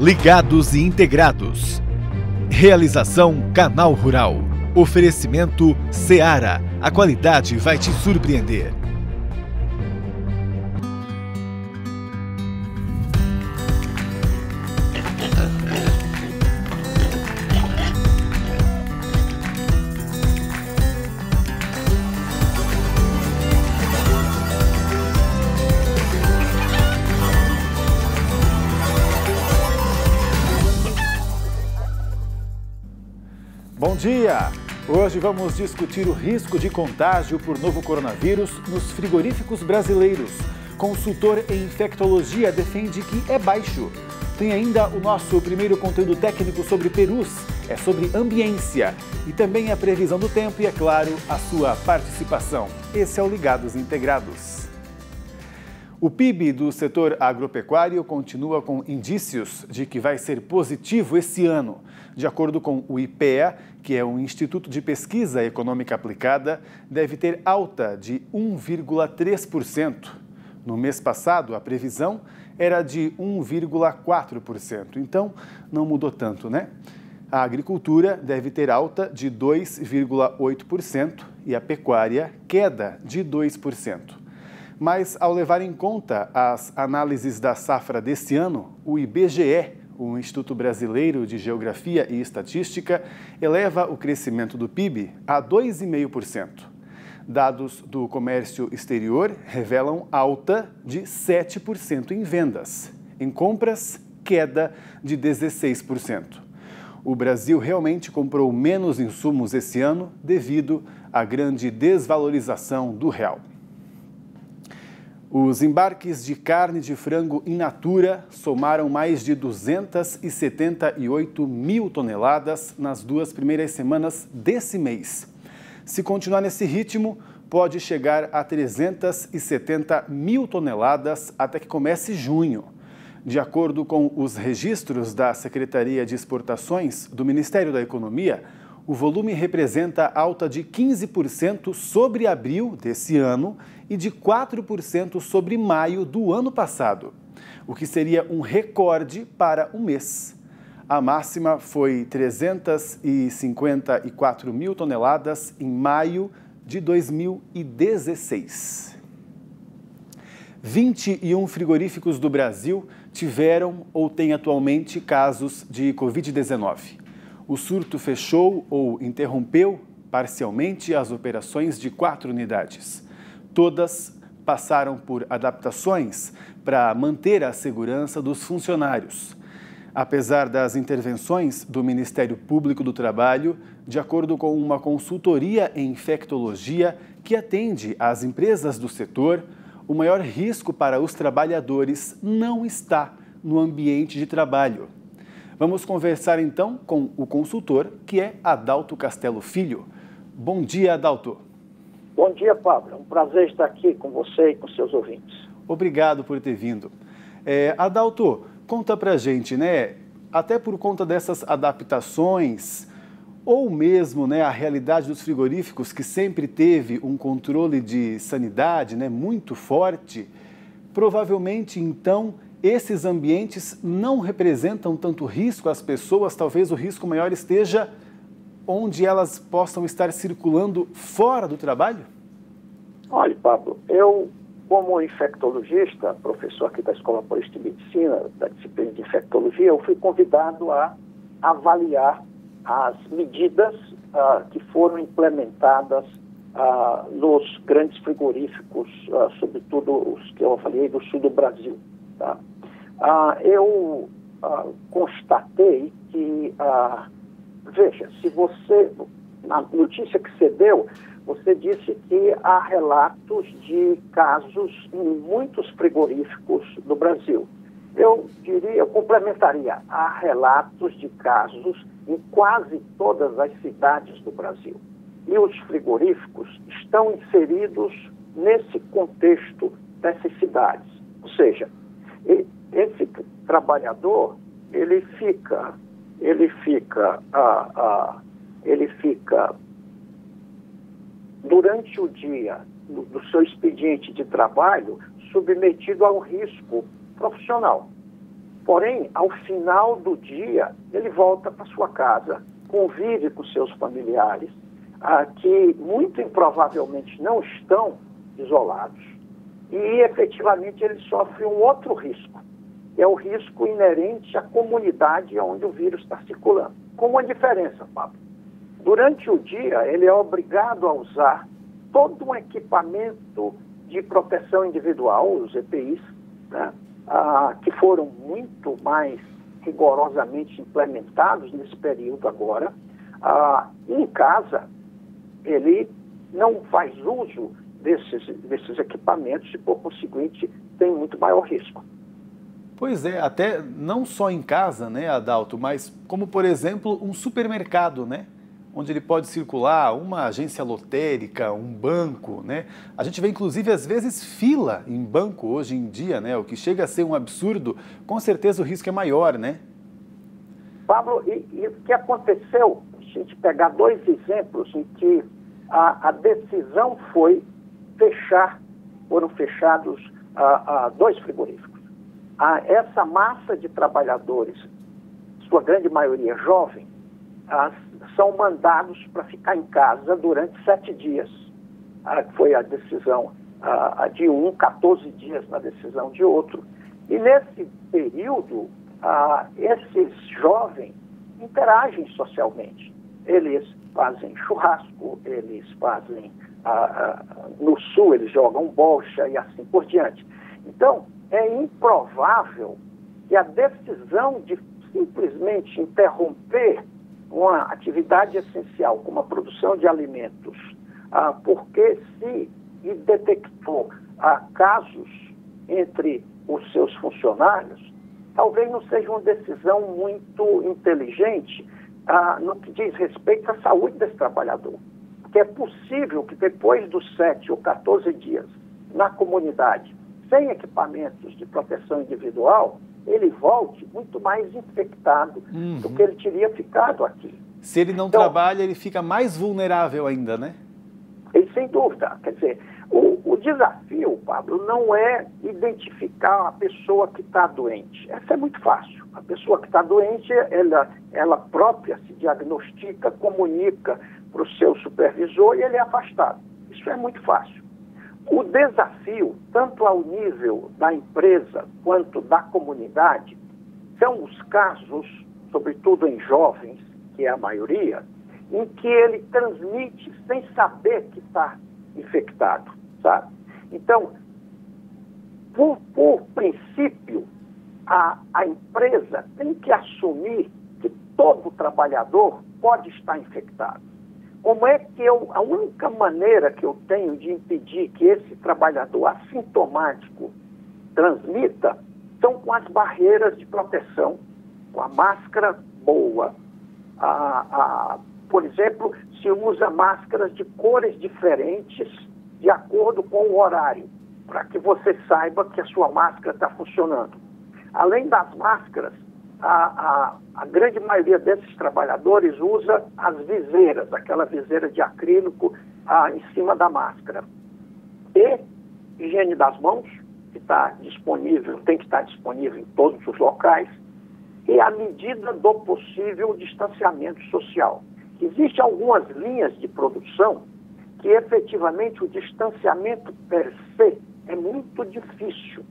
Ligados e integrados. Realização Canal Rural. Oferecimento Seara. A qualidade vai te surpreender. Bom dia! Hoje vamos discutir o risco de contágio por novo coronavírus nos frigoríficos brasileiros. Consultor em infectologia defende que é baixo. Tem ainda o nosso primeiro conteúdo técnico sobre perus, é sobre ambiência. E também a previsão do tempo e, é claro, a sua participação. Esse é o Ligados Integrados. O PIB do setor agropecuário continua com indícios de que vai ser positivo esse ano. De acordo com o IPEA, que é o Instituto de Pesquisa Econômica Aplicada, deve ter alta de 1,3%. No mês passado, a previsão era de 1,4%. Então, não mudou tanto, né? A agricultura deve ter alta de 2,8% e a pecuária queda de 2%. Mas, ao levar em conta as análises da safra desse ano, o IBGE, o Instituto Brasileiro de Geografia e Estatística, eleva o crescimento do PIB a 2,5%. Dados do comércio exterior revelam alta de 7% em vendas. Em compras, queda de 16%. O Brasil realmente comprou menos insumos esse ano devido à grande desvalorização do real. Os embarques de carne de frango in natura somaram mais de 278 mil toneladas nas 2 primeiras semanas desse mês. Se continuar nesse ritmo, pode chegar a 370 mil toneladas até que comece junho. De acordo com os registros da Secretaria de Exportações do Ministério da Economia, o volume representa alta de 15% sobre abril desse ano e de 4% sobre maio do ano passado, o que seria um recorde para um mês. A máxima foi 354 mil toneladas em maio de 2016. 21 frigoríficos do Brasil tiveram ou têm atualmente casos de Covid-19. O surto fechou ou interrompeu parcialmente as operações de 4 unidades. Todas passaram por adaptações para manter a segurança dos funcionários. Apesar das intervenções do Ministério Público do Trabalho, de acordo com uma consultoria em infectologia que atende às empresas do setor, o maior risco para os trabalhadores não está no ambiente de trabalho. Vamos conversar então com o consultor, que é Adalto Castelo Filho. Bom dia, Adalto. Bom dia, Pablo. É um prazer estar aqui com você e com seus ouvintes. Obrigado por ter vindo. Adalto, conta pra gente, né? Até por conta dessas adaptações, ou mesmo, né, a realidade dos frigoríficos, que sempre teve um controle de sanidade, né, muito forte, provavelmente, então, esses ambientes não representam tanto risco às pessoas, talvez o risco maior esteja onde elas possam estar circulando fora do trabalho? Olha, Pablo, eu, como infectologista, professor aqui da Escola Paulista de Medicina, da disciplina de infectologia, eu fui convidado a avaliar as medidas que foram implementadas nos grandes frigoríficos, sobretudo os que eu avaliei do sul do Brasil. Tá? Eu constatei que, veja, se você, na notícia que você deu, você disse que há relatos de casos em muitos frigoríficos do Brasil. Eu complementaria, há relatos de casos em quase todas as cidades do Brasil. E os frigoríficos estão inseridos nesse contexto dessas cidades. Ou seja, esse trabalhador, ele fica durante o dia do seu expediente de trabalho submetido a um risco profissional. Porém, ao final do dia, ele volta para sua casa, convive com seus familiares, que muito improvavelmente não estão isolados, e efetivamente ele sofre um outro risco, que é o risco inerente à comunidade onde o vírus está circulando. Com uma diferença, Pablo. Durante o dia, ele é obrigado a usar todo um equipamento de proteção individual, os EPIs, né, que foram muito mais rigorosamente implementados nesse período agora. Em casa, ele não faz uso desses equipamentos e, por conseguinte, tem muito maior risco. Pois é, até não só em casa, né, Adalto, mas como, por exemplo, um supermercado, né? Onde ele pode circular, uma agência lotérica, um banco, né? A gente vê, inclusive, às vezes, fila em banco hoje em dia, né? O que chega a ser um absurdo, com certeza o risco é maior, né? Pablo, e o que aconteceu, a gente pegar dois exemplos em que a decisão foi foram fechados dois frigoríficos. Essa massa de trabalhadores, sua grande maioria jovem, são mandados para ficar em casa durante 7 dias. Foi a decisão de um, 14 dias na decisão de outro. E nesse período, esses jovens interagem socialmente. Eles fazem churrasco, eles fazem, no sul eles jogam bocha e assim por diante. Então, é improvável que a decisão de simplesmente interromper uma atividade essencial como a produção de alimentos, porque se detectou casos entre os seus funcionários, talvez não seja uma decisão muito inteligente no que diz respeito à saúde desse trabalhador. Porque é possível que depois dos 7 ou 14 dias na comunidade, sem equipamentos de proteção individual, ele volte muito mais infectado do que ele teria ficado aqui. Se ele não trabalha, ele fica mais vulnerável ainda, né? E sem dúvida. Quer dizer, o desafio, Pablo, não é identificar a pessoa que está doente. Essa é muito fácil. A pessoa que está doente, ela própria se diagnostica, comunica para o seu supervisor e ele é afastado. Isso é muito fácil. O desafio, tanto ao nível da empresa quanto da comunidade, são os casos, sobretudo em jovens, que é a maioria, em que ele transmite sem saber que está infectado, sabe? Então, por princípio, a empresa tem que assumir que todo trabalhador pode estar infectado. Como é que a única maneira que eu tenho de impedir que esse trabalhador assintomático transmita são com as barreiras de proteção, com a máscara boa. Por exemplo, se usa máscaras de cores diferentes de acordo com o horário, para que você saiba que a sua máscara está funcionando. Além das máscaras, a grande maioria desses trabalhadores usa as viseiras, aquela viseira de acrílico em cima da máscara. E higiene das mãos, que está disponível, tem que estar disponível em todos os locais, e a medida do possível distanciamento social. Existem algumas linhas de produção que efetivamente o distanciamento per se é muito difícil.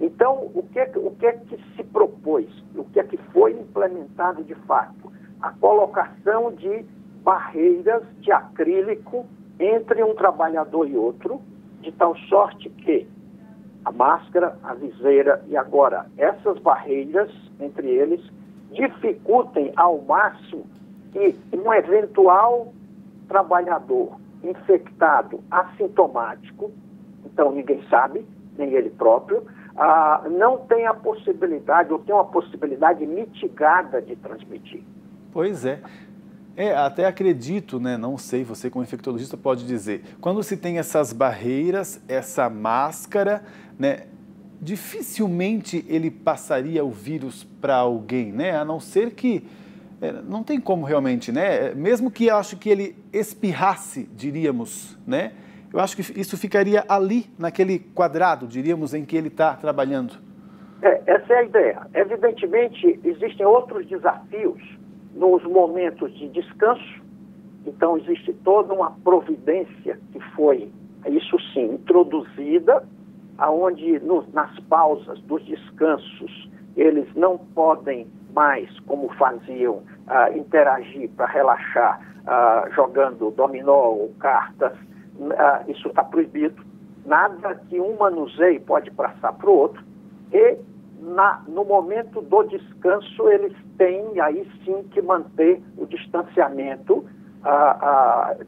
Então, o que é que se propôs? O que é que foi implementado de fato? A colocação de barreiras de acrílico entre um trabalhador e outro, de tal sorte que a máscara, a viseira e agora essas barreiras entre eles dificultem ao máximo que um eventual trabalhador infectado assintomático, então ninguém sabe, nem ele próprio, não tem a possibilidade, ou tem uma possibilidade mitigada de transmitir. Pois é. Até acredito, né? Não sei, você como infectologista pode dizer, quando se tem essas barreiras, essa máscara, né? Dificilmente ele passaria o vírus para alguém, né? A não ser que, não tem como realmente, né? Mesmo que eu acho que ele espirrasse, diríamos, né? Eu acho que isso ficaria ali, naquele quadrado, diríamos, em que ele está trabalhando. Essa é a ideia. Evidentemente, existem outros desafios nos momentos de descanso. Então, existe toda uma providência que foi, isso sim, introduzida, onde nas pausas dos descansos eles não podem mais, como faziam, interagir para relaxar, jogando dominó ou cartas. Isso está proibido. Nada que um manuseie pode passar para o outro. E no momento do descanso eles têm aí sim que manter o distanciamento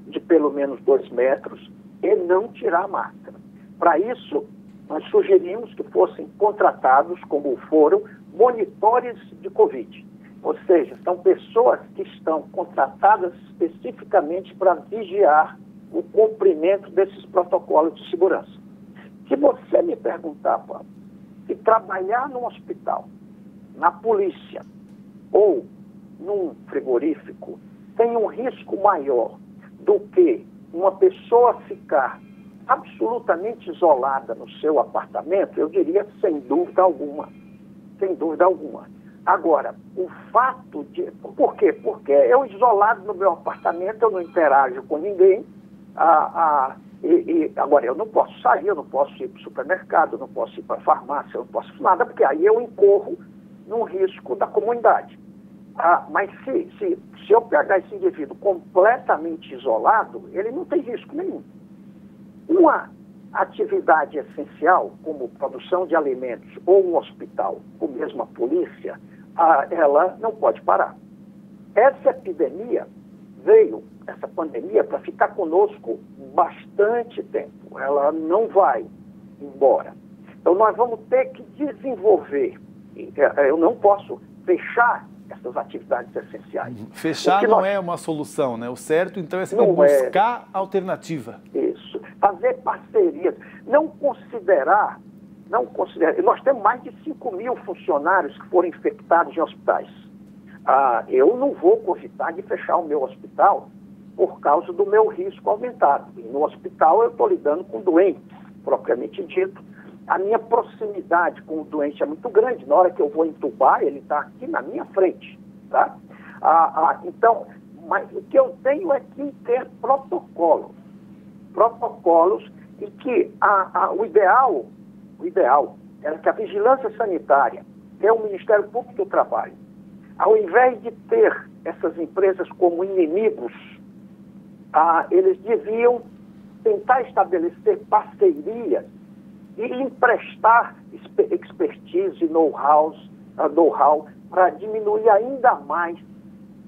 de pelo menos 2 metros e não tirar a máscara. Para isso, nós sugerimos que fossem contratados, como foram, monitores de Covid. Ou seja, são pessoas que estão contratadas especificamente para vigiar o cumprimento desses protocolos de segurança. Se você me perguntar, Paulo, se trabalhar num hospital, na polícia ou num frigorífico tem um risco maior do que uma pessoa ficar absolutamente isolada no seu apartamento, eu diria sem dúvida alguma. Sem dúvida alguma. Agora, o fato de... Por quê? Porque eu isolado no meu apartamento, eu não interajo com ninguém. Agora, eu não posso sair, eu não posso ir para o supermercado, eu não posso ir para a farmácia, eu não posso nada, porque aí eu incorro num risco da comunidade. Mas se eu pegar esse indivíduo completamente isolado, ele não tem risco nenhum. Uma atividade essencial, como produção de alimentos ou um hospital, ou mesmo a polícia, ela não pode parar. Essa pandemia, para ficar conosco bastante tempo. Ela não vai embora. Então, nós vamos ter que desenvolver. Eu não posso fechar essas atividades essenciais. Fechar não é uma solução, né? O certo, então, é sempre buscar alternativa. Isso. Fazer parcerias. Não considerar. Nós temos mais de 5.000 funcionários que foram infectados em hospitais. Eu não vou cogitar de fechar o meu hospital por causa do meu risco aumentado. E no hospital eu estou lidando com doentes, propriamente dito. A minha proximidade com o doente é muito grande. Na hora que eu vou entubar, ele está aqui na minha frente. Tá? Então, mas o que eu tenho é que ter protocolos. Protocolos e que o ideal era que a vigilância sanitária, que é o Ministério Público do Trabalho, ao invés de ter essas empresas como inimigos, eles deviam tentar estabelecer parcerias e emprestar expertise e know-how para diminuir ainda mais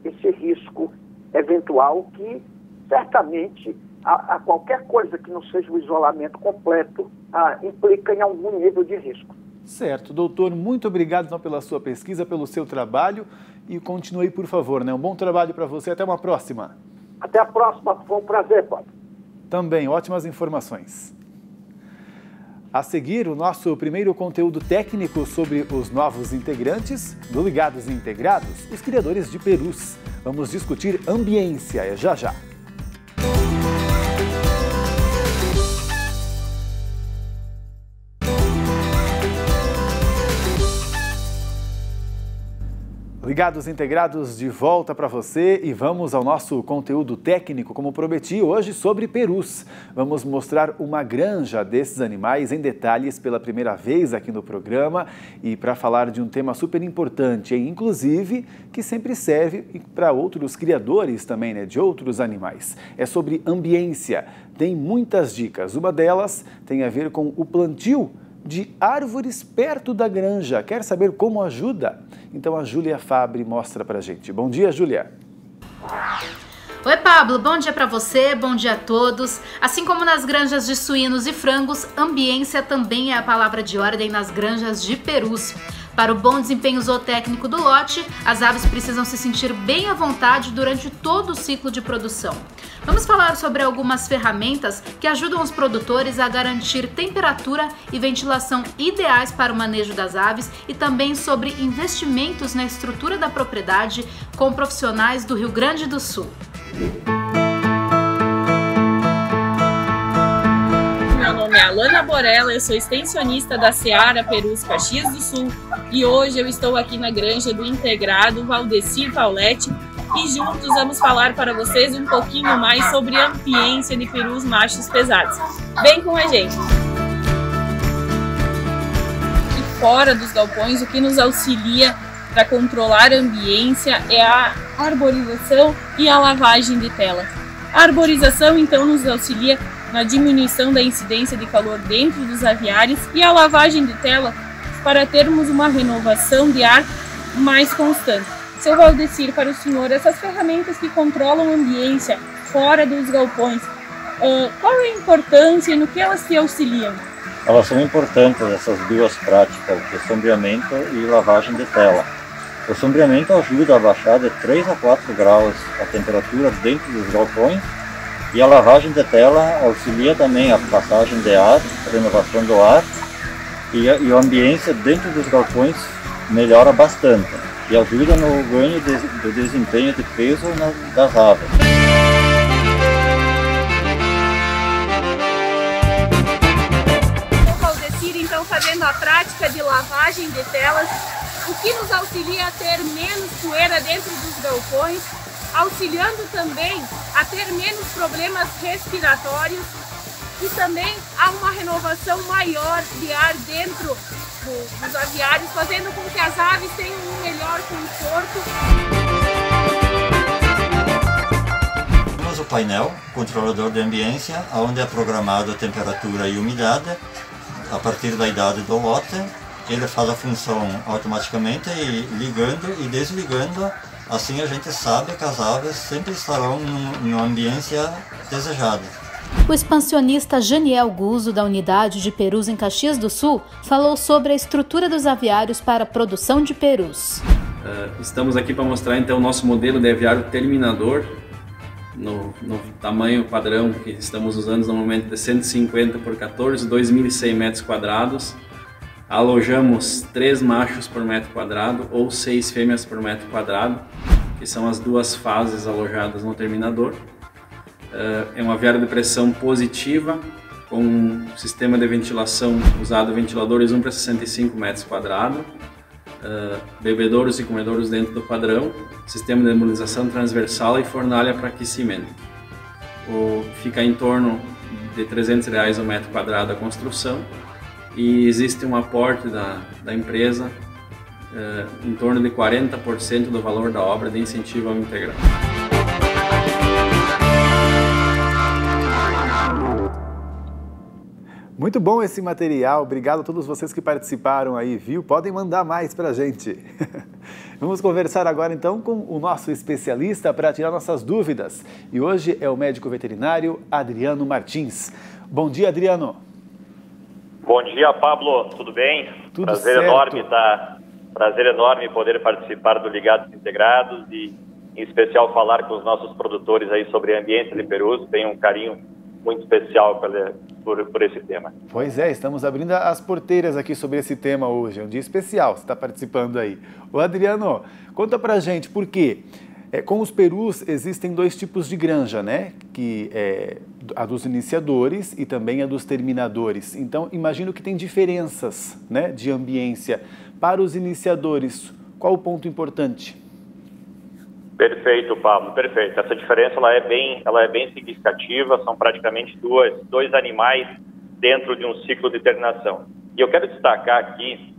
esse risco eventual que, certamente, a qualquer coisa que não seja o isolamento completo implica em algum nível de risco. Certo. Doutor, muito obrigado então, pela sua pesquisa, pelo seu trabalho e continue, por favor, né? Um bom trabalho para você. Até uma próxima. Até a próxima. Foi um prazer, Paulo. Também, ótimas informações. A seguir, o nosso primeiro conteúdo técnico sobre os novos integrantes do Ligados e Integrados, os criadores de perus. Vamos discutir ambiência, já já. Ligados e Integrados de volta para você e vamos ao nosso conteúdo técnico, como prometi, hoje sobre perus. Vamos mostrar uma granja desses animais em detalhes pela primeira vez aqui no programa e para falar de um tema super importante, inclusive, que sempre serve para outros criadores também, né, de outros animais. É sobre ambiência. Tem muitas dicas. Uma delas tem a ver com o plantio de árvores perto da granja. Quer saber como ajuda? Então a Júlia Fabre mostra pra gente. Bom dia, Júlia. Oi, Pablo. Bom dia para você, bom dia a todos. Assim como nas granjas de suínos e frangos, ambiência também é a palavra de ordem nas granjas de perus. Para o bom desempenho zootécnico do lote, as aves precisam se sentir bem à vontade durante todo o ciclo de produção. Vamos falar sobre algumas ferramentas que ajudam os produtores a garantir temperatura e ventilação ideais para o manejo das aves e também sobre investimentos na estrutura da propriedade com profissionais do Rio Grande do Sul. nome é Alana Borella, eu sou extensionista da Seara Perus Caxias do Sul e hoje eu estou aqui na granja do integrado Valdecir Pauletti e juntos vamos falar para vocês um pouquinho mais sobre a ambiência de perus machos pesados. Vem com a gente! E fora dos galpões, o que nos auxilia para controlar a ambiência é a arborização e a lavagem de tela. A arborização, então, nos auxilia na diminuição da incidência de calor dentro dos aviários e a lavagem de tela para termos uma renovação de ar mais constante. Seu Valdecir, para o senhor, essas ferramentas que controlam a ambiência fora dos galpões, qual é a importância e no que elas se auxiliam? Elas são importantes, essas duas práticas, o sombreamento e lavagem de tela. O sombreamento ajuda a baixar de 3 a 4 graus a temperatura dentro dos galpões e a lavagem de tela auxilia também a passagem de ar, a renovação do ar e a ambiência dentro dos galpões melhora bastante e ajuda no ganho do desempenho de peso das aves. O Valdecir, então, fazendo a prática de lavagem de telas, o que nos auxilia a ter menos poeira dentro dos galpões, auxiliando também a ter menos problemas respiratórios e também há uma renovação maior de ar dentro dos aviários, fazendo com que as aves tenham um melhor conforto. Temos o painel controlador de ambiência, onde é programado a temperatura e umidade a partir da idade do lote. Ele faz a função automaticamente, ligando e desligando, assim a gente sabe que as aves sempre estarão numa ambiência desejada. O expansionista Janiel Guzzo, da unidade de perus em Caxias do Sul, falou sobre a estrutura dos aviários para a produção de perus. Estamos aqui para mostrar então o nosso modelo de aviário terminador, no tamanho padrão que estamos usando no momento de 150 por 14, 2.100 metros quadrados. Alojamos 3 machos por metro quadrado ou 6 fêmeas por metro quadrado, que são as duas fases alojadas no terminador. É um aviário de pressão positiva, com um sistema de ventilação usado ventiladores 1 para 65 metros quadrados, bebedouros e comedouros dentro do padrão, sistema de nebulização transversal e fornalha para aquecimento. Fica em torno de R$300 o metro quadrado a construção. E existe um aporte da empresa em torno de 40% do valor da obra de incentivo ao integrado. Muito bom esse material, obrigado a todos vocês que participaram aí, viu? Podem mandar mais pra gente. Vamos conversar agora então com o nosso especialista para tirar nossas dúvidas. E hoje é o médico veterinário Adriano Martins. Bom dia, Adriano. Bom dia, Pablo. Tudo bem? Tudo prazer certo. Prazer enorme poder participar do Ligados Integrados e, em especial, falar com os nossos produtores aí sobre a ambiência de perus. Tenho um carinho muito especial por esse tema. Pois é, estamos abrindo as porteiras aqui sobre esse tema hoje. É um dia especial, você está participando aí. Ô Adriano, conta pra gente por quê? Com os perus existem 2 tipos de granja, né? Que é a dos iniciadores e também a dos terminadores. Então, imagino que tem diferenças, né, de ambiência. Para os iniciadores, qual o ponto importante? Perfeito, Pablo, perfeito. Essa diferença ela é bem significativa, são praticamente dois animais dentro de um ciclo de terminação. E eu quero destacar aqui,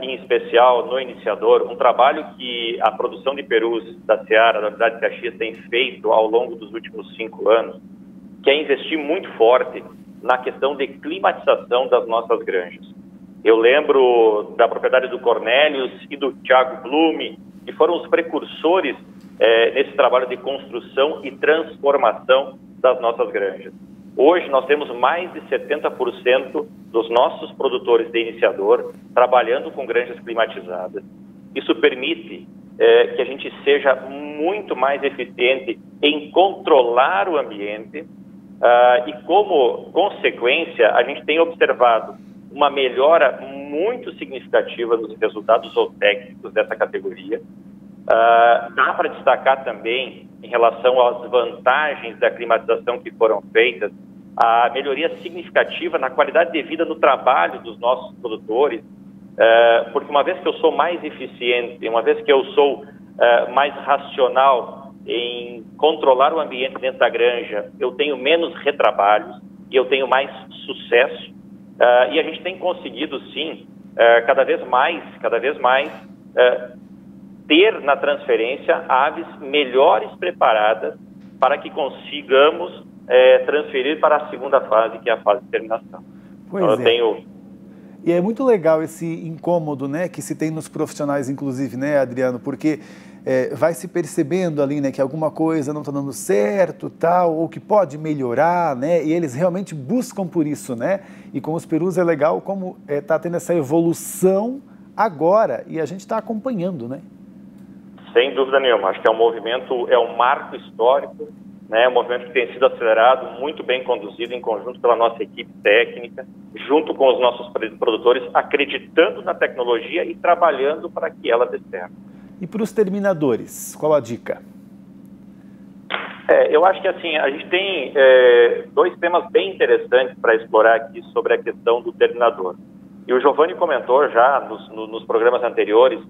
em especial no iniciador, um trabalho que a produção de perus da Seara, da Unidade de Caxias, tem feito ao longo dos últimos 5 anos, que é investir muito forte na questão de climatização das nossas granjas. Eu lembro da propriedade do Cornélius e do Thiago Blume, que foram os precursores nesse trabalho de construção e transformação das nossas granjas. Hoje nós temos mais de 70% dos nossos produtores de iniciador trabalhando com granjas climatizadas. Isso permite que a gente seja muito mais eficiente em controlar o ambiente e, como consequência, a gente tem observado uma melhora muito significativa nos resultados zootécnicos dessa categoria. Dá para destacar também, em relação às vantagens da climatização que foram feitas, a melhoria significativa na qualidade de vida no trabalho dos nossos produtores, porque uma vez que eu sou mais eficiente, uma vez que eu sou mais racional em controlar o ambiente dentro da granja, eu tenho menos retrabalhos e eu tenho mais sucesso. E a gente tem conseguido, sim, cada vez mais, ter na transferência aves melhores preparadas para que consigamos transferir para a segunda fase, que é a fase de terminação. Pois então, E é muito legal esse incômodo, né, que se tem nos profissionais, inclusive, né, Adriano, porque vai se percebendo ali, né, que alguma coisa não está dando certo, tal, ou que pode melhorar, né, e eles realmente buscam por isso, né, e com os perus é legal como está tendo essa evolução agora, e a gente está acompanhando, né? Sem dúvida nenhuma, acho que é um movimento, é um marco histórico, né, um movimento que tem sido acelerado, muito bem conduzido em conjunto pela nossa equipe técnica, junto com os nossos produtores, acreditando na tecnologia e trabalhando para que ela dê certo. E para os terminadores, qual a dica? Eu acho que assim, a gente tem dois temas bem interessantes para explorar aqui sobre a questão do terminador. E o Giovanni comentou já nos programas anteriores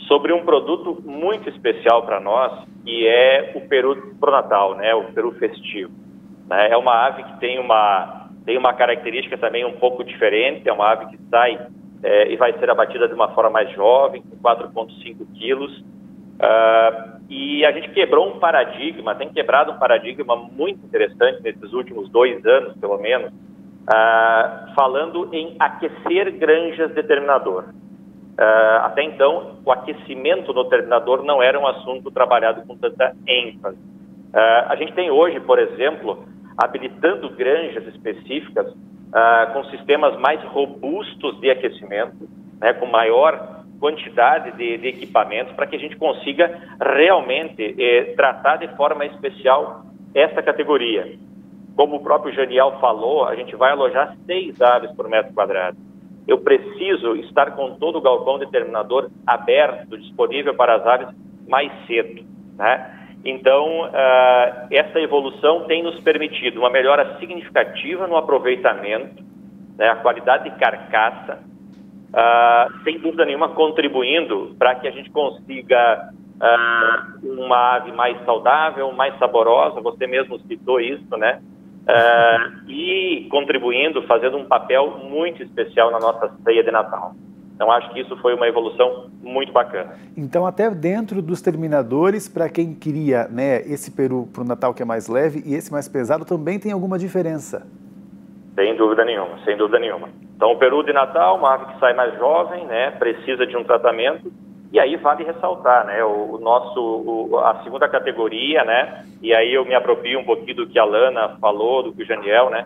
sobre um produto muito especial para nós, que é o peru pronatal, né, o peru festivo. Né? É uma ave que tem uma característica também um pouco diferente, é uma ave que sai e vai ser abatida de uma forma mais jovem, com 4,5 quilos. E a gente quebrou um paradigma, tem quebrado um paradigma muito interessante nesses últimos 2 anos, pelo menos, falando em aquecer granjas de terminador. Até então, o aquecimento no terminador não era um assunto trabalhado com tanta ênfase. A gente tem hoje, por exemplo, habilitando granjas específicas com sistemas mais robustos de aquecimento, né, com maior quantidade de equipamentos, para que a gente consiga realmente tratar de forma especial essa categoria. Como o próprio Janiel falou, a gente vai alojar 6 aves por metro quadrado. Eu preciso estar com todo o galpão de terminador aberto, disponível para as aves mais cedo, né? Então, essa evolução tem nos permitido uma melhora significativa no aproveitamento, né, a qualidade de carcaça, sem dúvida nenhuma contribuindo para que a gente consiga uma ave mais saudável, mais saborosa, você mesmo citou isso, né? E contribuindo, fazendo um papel muito especial na nossa ceia de Natal. Então, acho que isso foi uma evolução muito bacana. Então, até dentro dos terminadores, para quem queria, né, esse peru para o Natal que é mais leve e esse mais pesado, também tem alguma diferença? Sem dúvida nenhuma, sem dúvida nenhuma. Então, o peru de Natal, uma ave que sai mais jovem, né, precisa de um tratamento. E aí vale ressaltar, né, a segunda categoria, né, e aí eu me aproprio um pouquinho do que a Lana falou, do que o Janiel, né,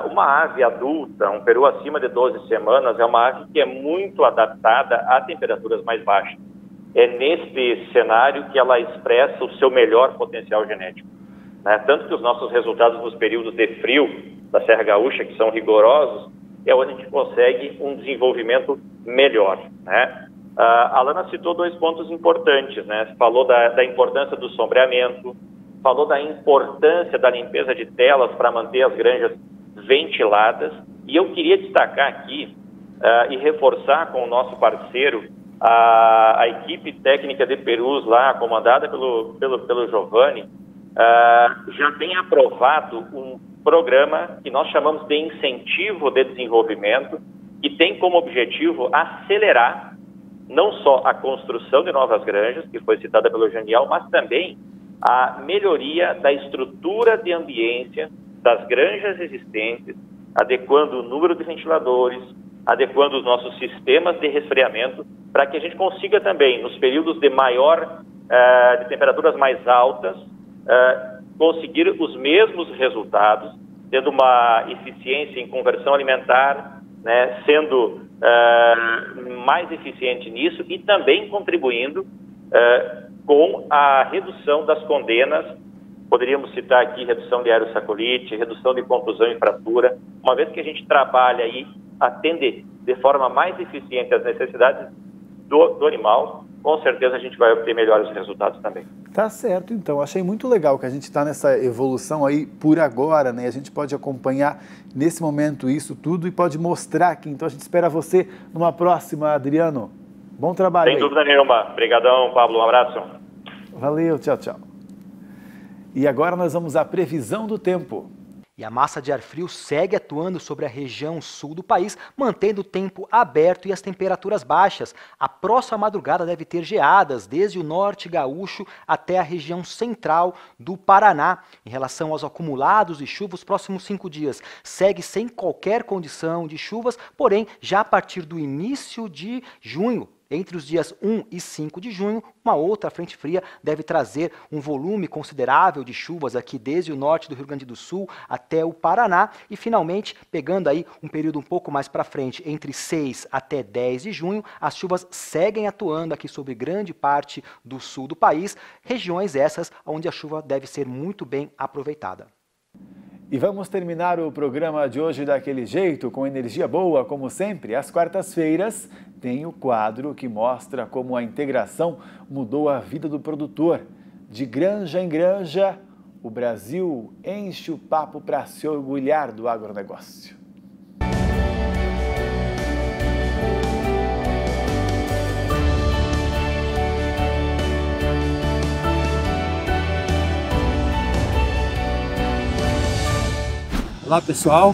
uma ave adulta, um peru acima de 12 semanas, é uma ave que é muito adaptada a temperaturas mais baixas. É neste cenário que ela expressa o seu melhor potencial genético, né, tanto que os nossos resultados nos períodos de frio da Serra Gaúcha, que são rigorosos, é onde a gente consegue um desenvolvimento melhor, né. A Lana citou 2 pontos importantes, né? Falou da importância do sombreamento, falou da importância da limpeza de telas para manter as granjas ventiladas. E eu queria destacar aqui e reforçar com o nosso parceiro, a equipe técnica de perus lá, comandada pelo Giovanni, já tem aprovado um programa que nós chamamos de incentivo de desenvolvimento, que tem como objetivo acelerar não só a construção de novas granjas, que foi citada pelo Janiel, mas também a melhoria da estrutura de ambiência das granjas existentes, adequando o número de ventiladores, adequando os nossos sistemas de resfriamento, para que a gente consiga também, nos períodos de de temperaturas mais altas, conseguir os mesmos resultados, tendo uma eficiência em conversão alimentar, né, sendo mais eficiente nisso e também contribuindo com a redução das condenas. Poderíamos citar aqui redução de aerosacolite, redução de contusão e fratura, uma vez que a gente trabalha e atende de forma mais eficiente as necessidades do animal, com certeza a gente vai obter melhores resultados também. Tá certo, então. Achei muito legal que a gente está nessa evolução aí por agora, né? A gente pode acompanhar nesse momento isso tudo e pode mostrar aqui. Então a gente espera você numa próxima, Adriano. Bom trabalho. Sem dúvida nenhuma. Obrigadão, Pablo. Um abraço. Valeu, tchau, tchau. E agora nós vamos à previsão do tempo. E a massa de ar frio segue atuando sobre a região sul do país, mantendo o tempo aberto e as temperaturas baixas. A próxima madrugada deve ter geadas, desde o norte gaúcho até a região central do Paraná. Em relação aos acumulados de chuva, os próximos 5 dias segue sem qualquer condição de chuvas, porém, já a partir do início de junho, entre os dias 1 e 5 de junho, uma outra frente fria deve trazer um volume considerável de chuvas aqui desde o norte do Rio Grande do Sul até o Paraná e finalmente, pegando aí um período um pouco mais para frente, entre 6 até 10 de junho, as chuvas seguem atuando aqui sobre grande parte do sul do país, regiões essas onde a chuva deve ser muito bem aproveitada. E vamos terminar o programa de hoje daquele jeito, com energia boa, como sempre. Às quartas-feiras tem o quadro que mostra como a integração mudou a vida do produtor. De granja em granja, o Brasil enche o papo para se orgulhar do agronegócio. Olá pessoal,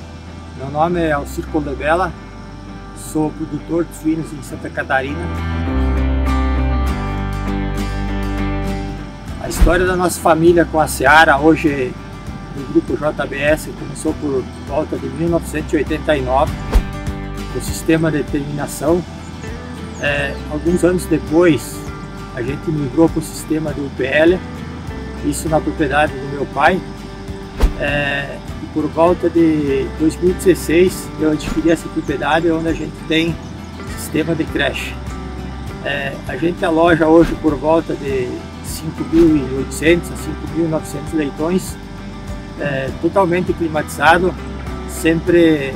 meu nome é Alcir Condebella, sou produtor de suínos em Santa Catarina. A história da nossa família com a Seara, hoje do grupo JBS, começou por volta de 1989, o sistema de terminação. Alguns anos depois, a gente migrou para o sistema de UPL, isso na propriedade do meu pai. Por volta de 2016 eu adquiri essa propriedade onde a gente tem sistema de creche. A gente aloja hoje por volta de 5.800 a 5.900 leitões, totalmente climatizado, sempre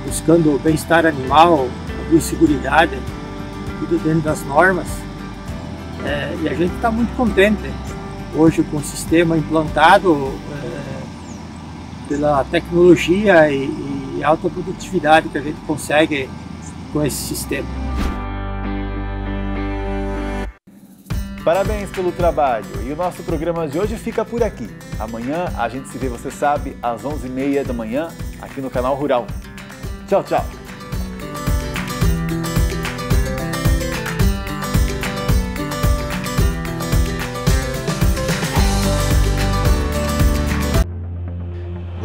buscando o bem-estar animal, a biosseguridade, tudo dentro das normas. E a gente está muito contente hoje com o sistema implantado pela tecnologia e alta produtividade que a gente consegue com esse sistema. Parabéns pelo trabalho e o nosso programa de hoje fica por aqui. Amanhã a gente se vê, você sabe, às 11h30 da manhã aqui no Canal Rural. Tchau, tchau!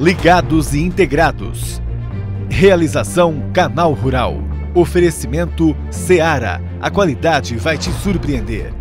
Ligados e integrados. Realização Canal Rural. Oferecimento Seara. A qualidade vai te surpreender.